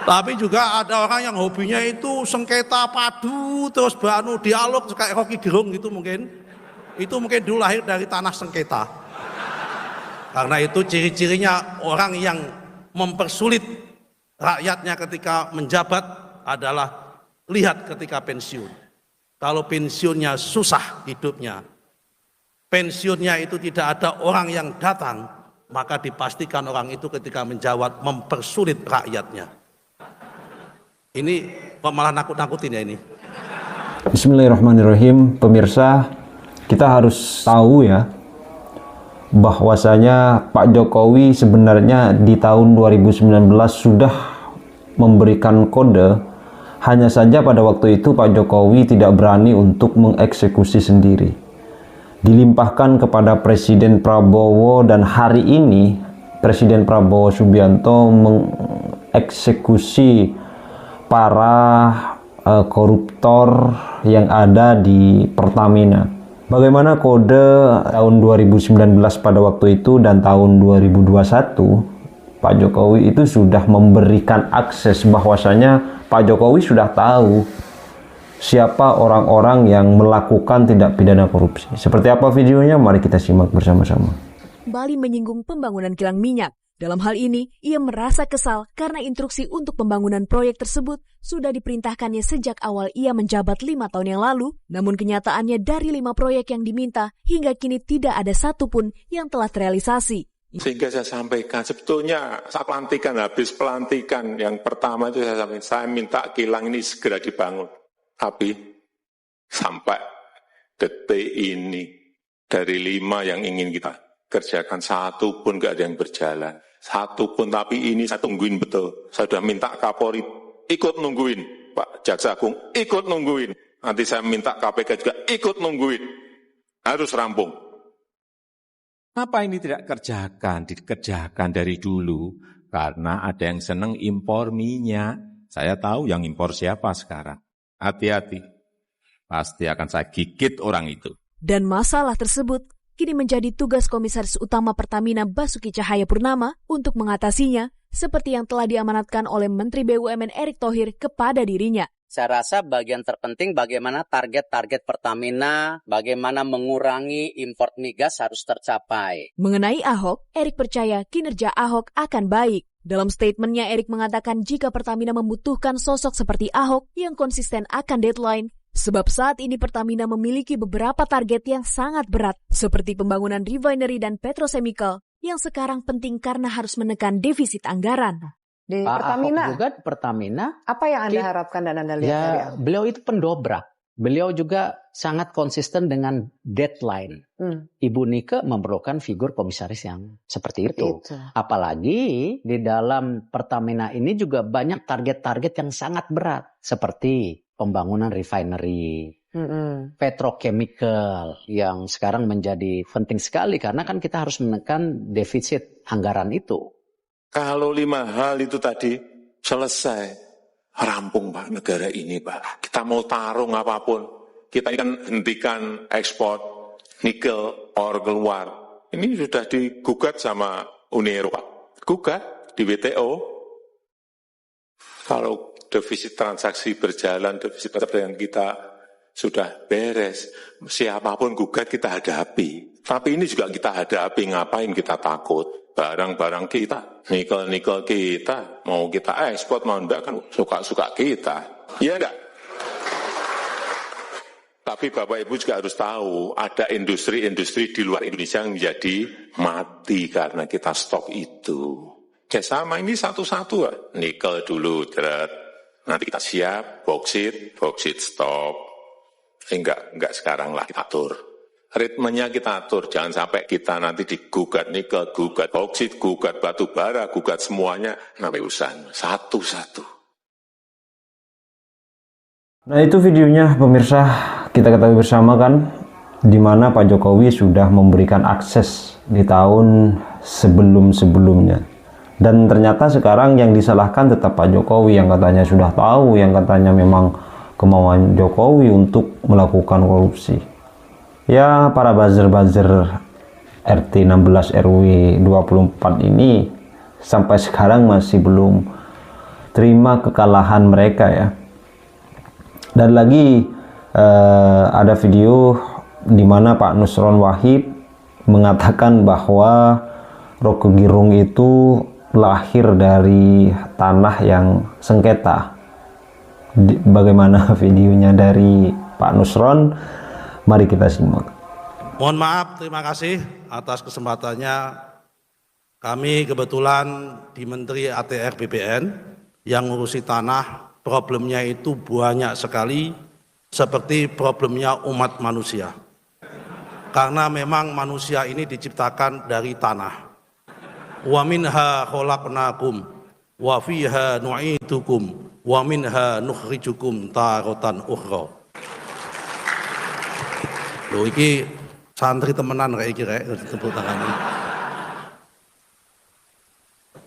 Tapi juga ada orang yang hobinya itu sengketa padu, terus dialog kayak Rocky Gerung gitu mungkin. Itu mungkin dulu lahir dari tanah sengketa. Karena itu ciri-cirinya orang yang mempersulit rakyatnya ketika menjabat adalah lihat ketika pensiun. Kalau pensiunnya susah hidupnya, pensiunnya itu tidak ada orang yang datang, maka dipastikan orang itu ketika menjawab mempersulit rakyatnya. Ini kok malah nakut-nakutin ya ini. Bismillahirrahmanirrahim. Pemirsa, kita harus tahu ya bahwasanya Pak Jokowi sebenarnya di tahun 2019 sudah memberikan kode. Hanya saja pada waktu itu Pak Jokowi tidak berani untuk mengeksekusi sendiri. Dilimpahkan kepada Presiden Prabowo dan hari ini Presiden Prabowo Subianto mengeksekusi para koruptor yang ada di Pertamina. Bagaimana kode tahun 2019 pada waktu itu dan tahun 2021, Pak Jokowi itu sudah memberikan akses bahwasanya Pak Jokowi sudah tahu siapa orang-orang yang melakukan tindak pidana korupsi. Seperti apa videonya? Mari kita simak bersama-sama. Bali menyinggung pembangunan kilang minyak. Dalam hal ini, ia merasa kesal karena instruksi untuk pembangunan proyek tersebut sudah diperintahkannya sejak awal ia menjabat 5 tahun yang lalu, namun kenyataannya dari 5 proyek yang diminta, hingga kini tidak ada satupun yang telah terrealisasi. Sehingga saya sampaikan, sebetulnya saat habis pelantikan yang pertama itu saya sampaikan, saya minta kilang ini segera dibangun. Tapi sampai detik ini, dari 5 yang ingin kita kerjakan, satu pun gak ada yang berjalan. Satu pun, tapi ini saya tungguin betul. Saya sudah minta Kapolri ikut nungguin, Pak Jaksa Agung ikut nungguin. Nanti saya minta KPK juga ikut nungguin. Harus rampung. Apa ini tidak dikerjakan dari dulu? Karena ada yang senang impor minyak. Saya tahu yang impor siapa sekarang. Hati-hati. Pasti akan saya gigit orang itu. Dan masalah tersebut kini menjadi tugas Komisaris Utama Pertamina Basuki Cahayapurnama untuk mengatasinya, seperti yang telah diamanatkan oleh Menteri BUMN Erick Thohir kepada dirinya. Saya rasa bagian terpenting bagaimana target-target Pertamina, bagaimana mengurangi import migas harus tercapai. Mengenai Ahok, Erick percaya kinerja Ahok akan baik. Dalam statementnya, Erick mengatakan jika Pertamina membutuhkan sosok seperti Ahok yang konsisten akan deadline, sebab saat ini Pertamina memiliki beberapa target yang sangat berat, seperti pembangunan refinery dan petrochemical, yang sekarang penting karena harus menekan defisit anggaran. Di Pak Pertamina, Ahok juga di Pertamina. apa yang Anda harapkan dan Anda lihat dari Ya, Ahok? beliau itu pendobrak. Beliau juga sangat konsisten dengan deadline. Ibu Nike memerlukan figur komisaris yang seperti itu. Apalagi di dalam Pertamina ini juga banyak target-target yang sangat berat. Seperti pembangunan refinery, petrochemical yang sekarang menjadi penting sekali karena kan kita harus menekan defisit anggaran itu. Kalau 5 hal itu tadi selesai, rampung Pak negara ini Pak. Kita mau tarung apapun, kita kan hentikan ekspor nikel ore keluar. Ini sudah digugat sama Uni Eropa. Gugat di WTO. Kalau defisit transaksi berjalan, defisit yang kita sudah beres, siapapun gugat kita hadapi. Tapi ini juga kita hadapi, ngapain kita takut? Barang-barang kita, nikel-nikel kita, mau kita ekspor, mau enggak kan suka-suka kita. Iya enggak? Tapi Bapak Ibu juga harus tahu, ada industri-industri di luar Indonesia yang menjadi mati karena kita stok itu. Ya sama, ini satu-satu. Nikel dulu, nanti kita siap, boksit stop. Enggak sekarang lah kita atur. Ritmenya kita atur, jangan sampai kita nanti digugat nikel, gugat boksit, gugat batu bara, gugat semuanya, sampai urusan satu-satu. Nah itu videonya pemirsa, kita ketahui bersama kan, di mana Pak Jokowi sudah memberikan akses di tahun sebelum-sebelumnya. Dan ternyata sekarang yang disalahkan tetap Pak Jokowi yang katanya sudah tahu, yang katanya memang kemauan Jokowi untuk melakukan korupsi. Ya, para buzzer-buzzer RT 16 RW 24 ini sampai sekarang masih belum terima kekalahan mereka ya. Dan lagi ada video di mana Pak Nusron Wahid mengatakan bahwa Roky Gerung itu lahir dari tanah yang sengketa. Bagaimana videonya dari Pak Nusron? Mari kita simak. Mohon maaf, terima kasih atas kesempatannya. Kami kebetulan di Menteri ATR BPN yang ngurusi tanah, problemnya itu banyak sekali, seperti problemnya umat manusia. Karena memang manusia ini diciptakan dari tanah. Wa minha khalaqnakum wa fiha nu'idukum wa minha nukhrijukum taratan ukhra. Loh iki santri temenan kayak iki rek tepuk tangan.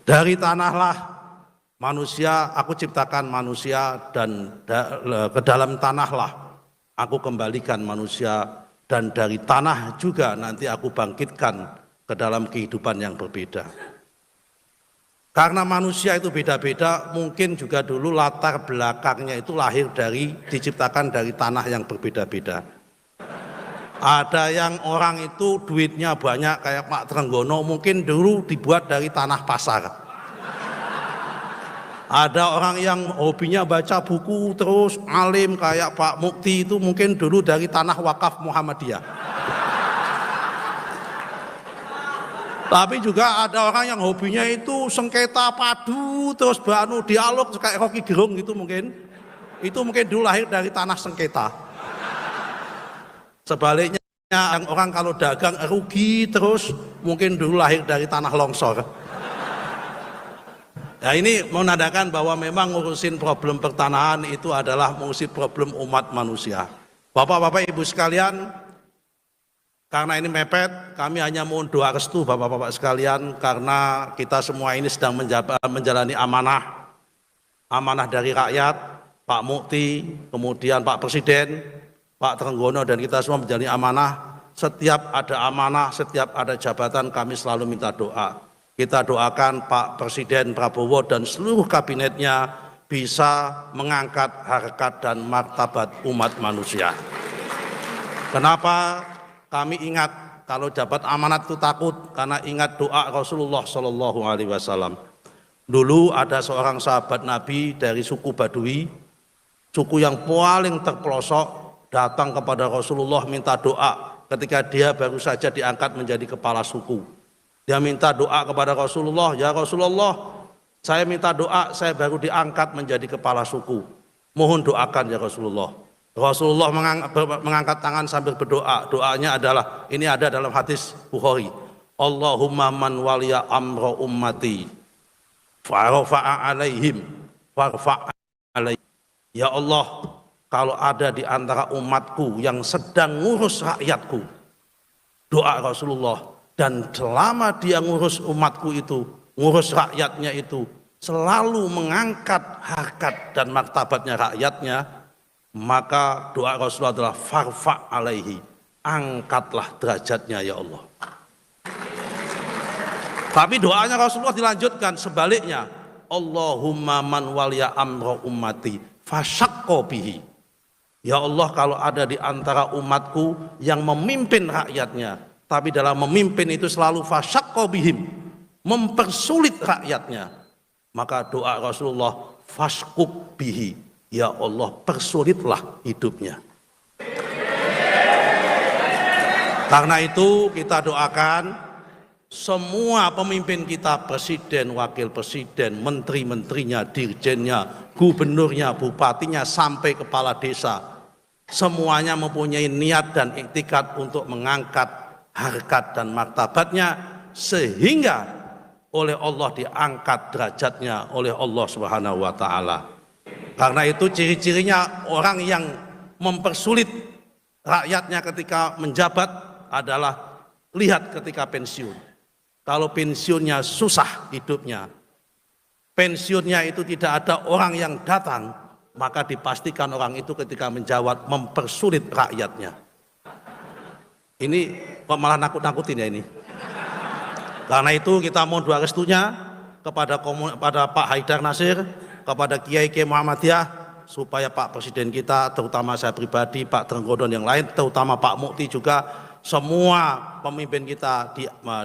Dari tanahlah manusia, aku ciptakan manusia, dan ke dalam tanahlah aku kembalikan manusia, dan dari tanah juga nanti aku bangkitkan ke dalam kehidupan yang berbeda. Karena manusia itu beda-beda, mungkin juga dulu latar belakangnya itu lahir dari, diciptakan dari tanah yang berbeda-beda. Ada yang orang itu duitnya banyak kayak Pak Trenggono, mungkin dulu dibuat dari tanah pasar. Ada orang yang hobinya baca buku terus alim kayak Pak Mukti, itu mungkin dulu dari tanah wakaf Muhammadiyah. Tapi juga ada orang yang hobinya itu sengketa padu terus dialog kayak Roky Gerung gitu, mungkin itu mungkin dulu lahir dari tanah sengketa. Sebaliknya orang kalau dagang rugi terus mungkin dulu lahir dari tanah longsor. Nah, ini menandakan bahwa memang ngurusin problem pertanahan itu adalah ngurusin problem umat manusia. Bapak-bapak ibu sekalian, karena ini mepet, kami hanya mohon doa restu bapak-bapak sekalian, karena kita semua ini sedang menjalani amanah dari rakyat, Pak Mukti, kemudian Pak Presiden, Pak Trenggono, dan kita semua menjalani amanah. Setiap ada amanah, setiap ada jabatan, kami selalu minta doa. Kita doakan Pak Presiden Prabowo dan seluruh kabinetnya bisa mengangkat harkat dan martabat umat manusia. Kenapa? Kami ingat kalau jabat amanat itu takut, karena ingat doa Rasulullah Shallallahu Alaihi Wasallam. Dulu ada seorang sahabat Nabi dari suku Badui, suku yang paling terpelosok, datang kepada Rasulullah minta doa ketika dia baru saja diangkat menjadi kepala suku. Dia minta doa kepada Rasulullah, ya Rasulullah, saya minta doa, saya baru diangkat menjadi kepala suku. Mohon doakan ya Rasulullah. Rasulullah mengangkat tangan sambil berdoa. Doanya adalah, ini ada dalam hadis Bukhari. Allahumma man waliya amra ummati farfa'a alaihim farfa' alaihim. Ya Allah, kalau ada di antara umatku yang sedang ngurus rakyatku, doa Rasulullah, dan selama dia ngurus umatku itu, ngurus rakyatnya itu, selalu mengangkat harkat dan martabatnya rakyatnya, maka doa Rasulullah adalah farfa' alaihi, angkatlah derajatnya ya Allah. Tapi doanya Rasulullah dilanjutkan sebaliknya, Allahumma man waliya amra ummati fasyaqqa bihi. Ya Allah, kalau ada di antara umatku yang memimpin rakyatnya, tapi dalam memimpin itu selalu fasyaqqa bihim, mempersulit rakyatnya, maka doa Rasulullah fashquq bihi, ya Allah persulitlah hidupnya. Karena itu kita doakan semua pemimpin kita, presiden, wakil presiden, menteri-menterinya, dirjennya, gubernurnya, bupatinya, sampai kepala desa, semuanya mempunyai niat dan iktikad untuk mengangkat harkat dan martabatnya, sehingga oleh Allah diangkat derajatnya oleh Allah Subhanahu wa Ta'ala. Karena itu ciri-cirinya orang yang mempersulit rakyatnya ketika menjabat adalah lihat ketika pensiun. Kalau pensiunnya susah hidupnya, pensiunnya itu tidak ada orang yang datang, maka dipastikan orang itu ketika menjawab mempersulit rakyatnya. Ini kok malah nakut-nakutin ya ini. Karena itu kita mohon doa restunya kepada Pak Haidar Nasir, kepada Kiai Muhammadiyah, supaya Pak Presiden kita, terutama saya pribadi, Pak Trenggono yang lain, terutama Pak Mukti juga, semua pemimpin kita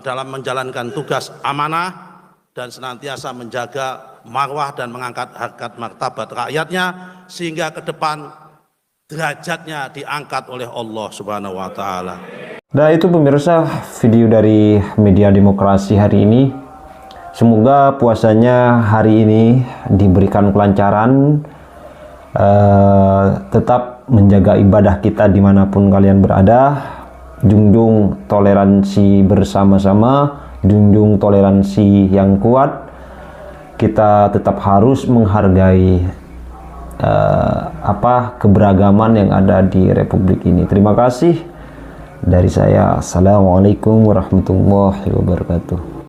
dalam menjalankan tugas amanah dan senantiasa menjaga marwah dan mengangkat harkat martabat rakyatnya, sehingga ke depan derajatnya diangkat oleh Allah Subhanahu wa Ta'ala. Nah, itu pemirsa video dari Media Demokrasi hari ini. Semoga puasanya hari ini diberikan kelancaran, tetap menjaga ibadah kita dimanapun kalian berada, junjung toleransi bersama-sama, junjung toleransi yang kuat. Kita tetap harus menghargai keberagaman yang ada di Republik ini. Terima kasih dari saya. Assalamualaikum warahmatullahi wabarakatuh.